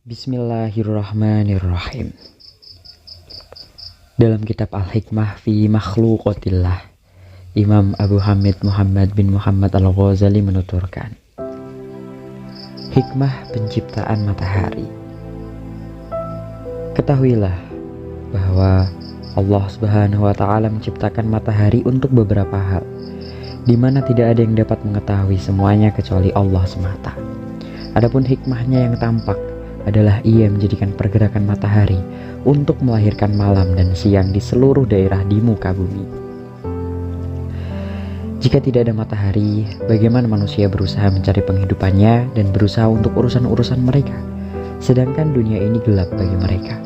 Bismillahirrahmanirrahim. Dalam kitab Al-Hikmah fi Makhluqatillah, Imam Abu Hamid Muhammad bin Muhammad Al-Ghazali menuturkan, hikmah penciptaan matahari. Ketahuilah bahwa Allah Subhanahu wa Ta'ala menciptakan matahari untuk beberapa hal, di mana tidak ada yang dapat mengetahui semuanya kecuali Allah semata. Adapun hikmahnya yang tampak adalah Ia menjadikan pergerakan matahari untuk melahirkan malam dan siang di seluruh daerah di muka bumi. Jika tidak ada matahari, bagaimana manusia berusaha mencari penghidupannya dan berusaha untuk urusan-urusan mereka, sedangkan dunia ini gelap bagi mereka?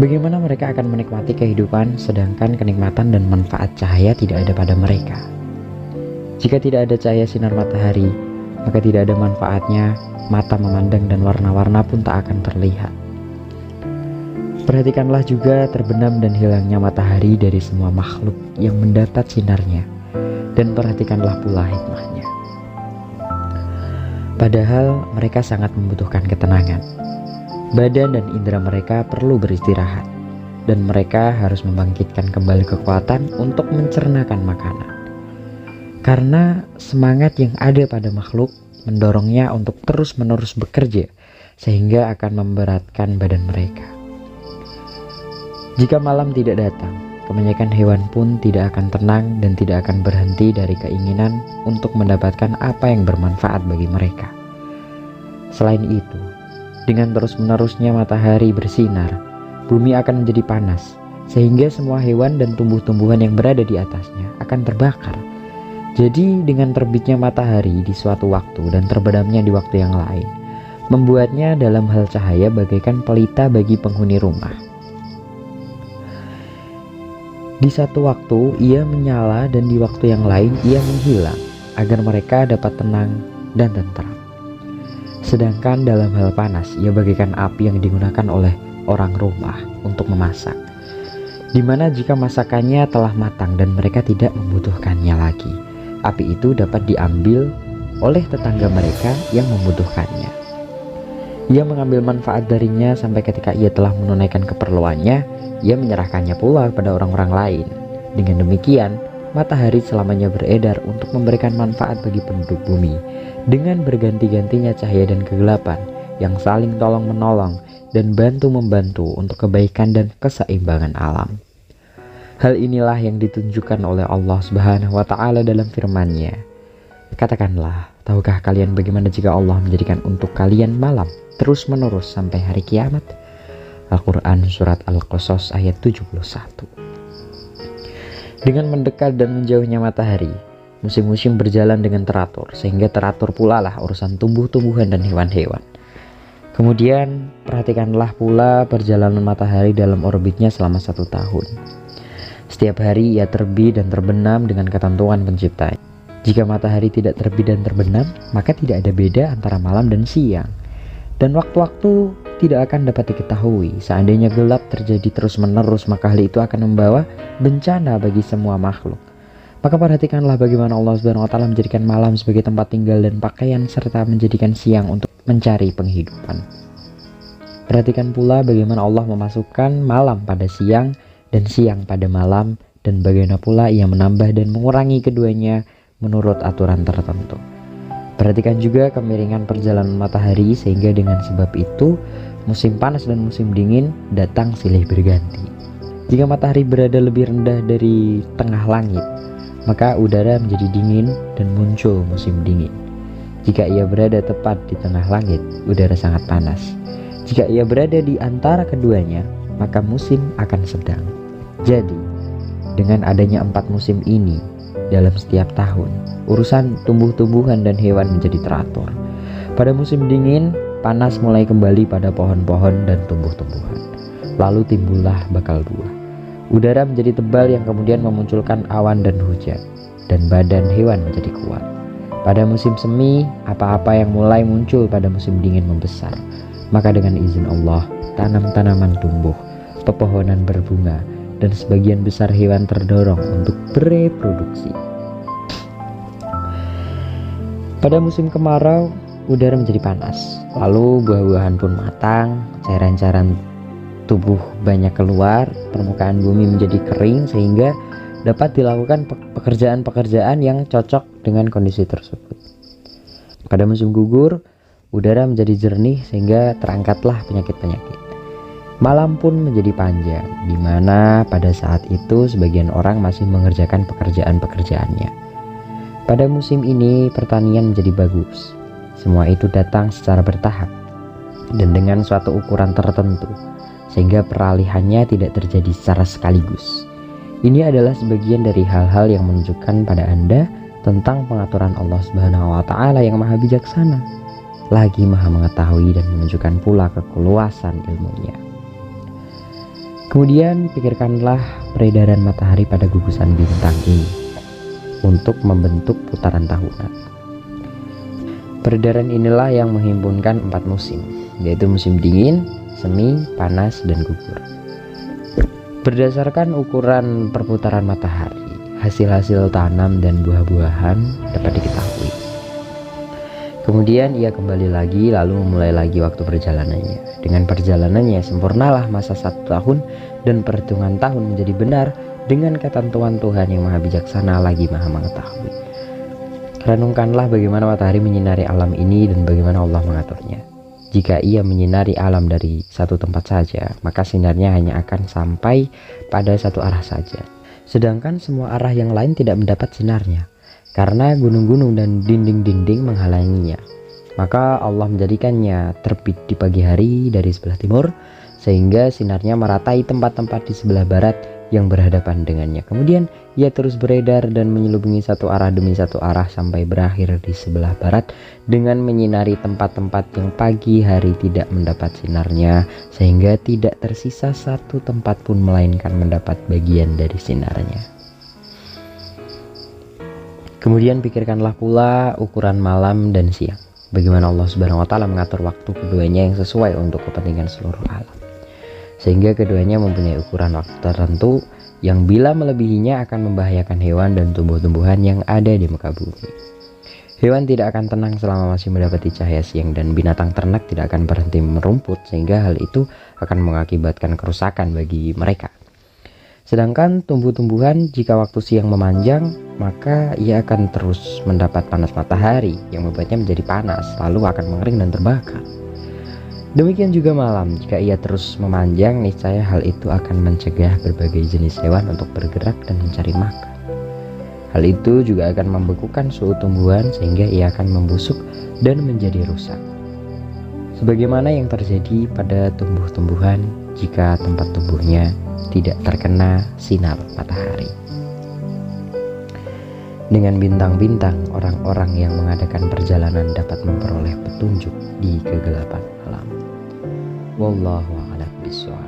Bagaimana mereka akan menikmati kehidupan sedangkan kenikmatan dan manfaat cahaya tidak ada pada mereka? Jika tidak ada cahaya sinar matahari, maka tidak ada manfaatnya, mata memandang dan warna-warna pun tak akan terlihat. Perhatikanlah juga terbenam dan hilangnya matahari dari semua makhluk yang mendapat sinarnya, dan perhatikanlah pula hikmahnya. Padahal mereka sangat membutuhkan ketenangan. Badan dan indera mereka perlu beristirahat, dan mereka harus membangkitkan kembali kekuatan untuk mencernakan makanan. Karena semangat yang ada pada makhluk mendorongnya untuk terus-menerus bekerja, sehingga akan memberatkan badan mereka. Jika malam tidak datang, kebanyakan hewan pun tidak akan tenang dan tidak akan berhenti dari keinginan untuk mendapatkan apa yang bermanfaat bagi mereka. Selain itu, dengan terus-menerusnya matahari bersinar, bumi akan menjadi panas, sehingga semua hewan dan tumbuh-tumbuhan yang berada di atasnya akan terbakar. Jadi dengan terbitnya matahari di suatu waktu dan terbenamnya di waktu yang lain, membuatnya dalam hal cahaya bagaikan pelita bagi penghuni rumah. Di satu waktu ia menyala dan di waktu yang lain ia menghilang, agar mereka dapat tenang dan tentram. Sedangkan dalam hal panas, ia bagaikan api yang digunakan oleh orang rumah untuk memasak, di mana jika masakannya telah matang dan mereka tidak membutuhkannya lagi, api itu dapat diambil oleh tetangga mereka yang membutuhkannya. Ia mengambil manfaat darinya sampai ketika ia telah menunaikan keperluannya, ia menyerahkannya pula kepada orang-orang lain. Dengan demikian, matahari selamanya beredar untuk memberikan manfaat bagi penduduk bumi, dengan berganti-gantinya cahaya dan kegelapan yang saling tolong-menolong dan bantu-membantu untuk kebaikan dan keseimbangan alam. Hal inilah yang ditunjukkan oleh Allah Subhanahu wa Ta'ala dalam firman-Nya. Katakanlah, tahukah kalian bagaimana jika Allah menjadikan untuk kalian malam terus-menerus sampai hari kiamat? Al-Quran Surat Al-Qasas ayat 71. Dengan mendekat dan menjauhnya matahari, musim-musim berjalan dengan teratur, sehingga teratur pula lah urusan tumbuh-tumbuhan dan hewan-hewan. Kemudian perhatikanlah pula perjalanan matahari dalam orbitnya selama 1 tahun. Setiap hari ia terbit dan terbenam dengan ketentuan penciptanya. Jika matahari tidak terbit dan terbenam, maka tidak ada beda antara malam dan siang. Dan waktu-waktu tidak akan dapat diketahui. Seandainya gelap terjadi terus-menerus, maka hal itu akan membawa bencana bagi semua makhluk. Maka perhatikanlah bagaimana Allah Subhanahu wa Ta'ala menjadikan malam sebagai tempat tinggal dan pakaian, serta menjadikan siang untuk mencari penghidupan. Perhatikan pula bagaimana Allah memasukkan malam pada siang dan siang pada malam, dan bagaimana pula ia menambah dan mengurangi keduanya menurut aturan tertentu. Perhatikan juga kemiringan perjalanan matahari, sehingga dengan sebab itu musim panas dan musim dingin datang silih berganti. Jika matahari berada lebih rendah dari tengah langit, maka udara menjadi dingin dan muncul musim dingin. Jika ia berada tepat di tengah langit, udara sangat panas. Jika ia berada di antara keduanya, maka musim akan sedang. Jadi, dengan adanya 4 musim ini dalam setiap tahun, urusan tumbuh-tumbuhan dan hewan menjadi teratur. Pada musim dingin, panas mulai kembali pada pohon-pohon dan tumbuh-tumbuhan. Lalu timbullah bakal buah. Udara menjadi tebal yang kemudian memunculkan awan dan hujan, dan badan hewan menjadi kuat. Pada musim semi, apa-apa yang mulai muncul pada musim dingin membesar. Maka dengan izin Allah, tanam-tanaman tumbuh, pepohonan berbunga, dan sebagian besar hewan terdorong untuk bereproduksi. Pada musim kemarau, udara menjadi panas, lalu buah-buahan pun matang, cairan-cairan tubuh banyak keluar, permukaan bumi menjadi kering sehingga dapat dilakukan pekerjaan-pekerjaan yang cocok dengan kondisi tersebut. Pada musim gugur, udara menjadi jernih sehingga terangkatlah penyakit-penyakit. Malam pun menjadi panjang, di mana pada saat itu sebagian orang masih mengerjakan pekerjaan-pekerjaannya. Pada musim ini pertanian menjadi bagus. Semua itu datang secara bertahap dan dengan suatu ukuran tertentu, sehingga peralihannya tidak terjadi secara sekaligus. Ini adalah sebagian dari hal-hal yang menunjukkan pada Anda tentang pengaturan Allah Subhanahu wa Ta'ala yang maha bijaksana, lagi maha mengetahui dan menunjukkan pula keluasan ilmunya. Kemudian pikirkanlah peredaran matahari pada gugusan bintang ini untuk membentuk putaran tahunan. Peredaran inilah yang menghimpunkan 4 musim, yaitu musim dingin, semi, panas, dan gugur. Berdasarkan ukuran perputaran matahari, hasil-hasil tanam dan buah-buahan dapat diketahui. Kemudian ia kembali lagi lalu memulai lagi waktu perjalanannya. Dengan perjalanannya sempurnalah masa 1 tahun dan perhitungan tahun menjadi benar dengan ketentuan Tuhan yang maha bijaksana lagi maha mengetahui. Renungkanlah bagaimana matahari menyinari alam ini dan bagaimana Allah mengaturnya. Jika ia menyinari alam dari satu tempat saja, maka sinarnya hanya akan sampai pada satu arah saja. Sedangkan semua arah yang lain tidak mendapat sinarnya, karena gunung-gunung dan dinding-dinding menghalanginya. Maka Allah menjadikannya terbit di pagi hari dari sebelah timur, sehingga sinarnya meratai tempat-tempat di sebelah barat yang berhadapan dengannya. Kemudian ia terus beredar dan menyelubungi satu arah demi satu arah sampai berakhir di sebelah barat dengan menyinari tempat-tempat yang pagi hari tidak mendapat sinarnya, sehingga tidak tersisa satu tempat pun melainkan mendapat bagian dari sinarnya. Kemudian pikirkanlah pula ukuran malam dan siang. Bagaimana Allah Subhanahu wa Ta'ala mengatur waktu keduanya yang sesuai untuk kepentingan seluruh alam, sehingga keduanya mempunyai ukuran waktu tertentu yang bila melebihinya akan membahayakan hewan dan tumbuh-tumbuhan yang ada di muka bumi. Hewan tidak akan tenang selama masih mendapati cahaya siang, dan binatang ternak tidak akan berhenti merumput, sehingga hal itu akan mengakibatkan kerusakan bagi mereka. Sedangkan tumbuh-tumbuhan jika waktu siang memanjang, maka ia akan terus mendapat panas matahari yang membuatnya menjadi panas, lalu akan mengering dan terbakar. Demikian juga malam, jika ia terus memanjang, niscaya hal itu akan mencegah berbagai jenis hewan untuk bergerak dan mencari makan. Hal itu juga akan membekukan suhu tumbuhan sehingga ia akan membusuk dan menjadi rusak. Sebagaimana yang terjadi pada tumbuh-tumbuhan jika tempat tumbuhnya tidak terkena sinar matahari. Dengan bintang-bintang, orang-orang yang mengadakan perjalanan dapat memperoleh petunjuk di kegelapan malam. Wallahu a'lam bishawab.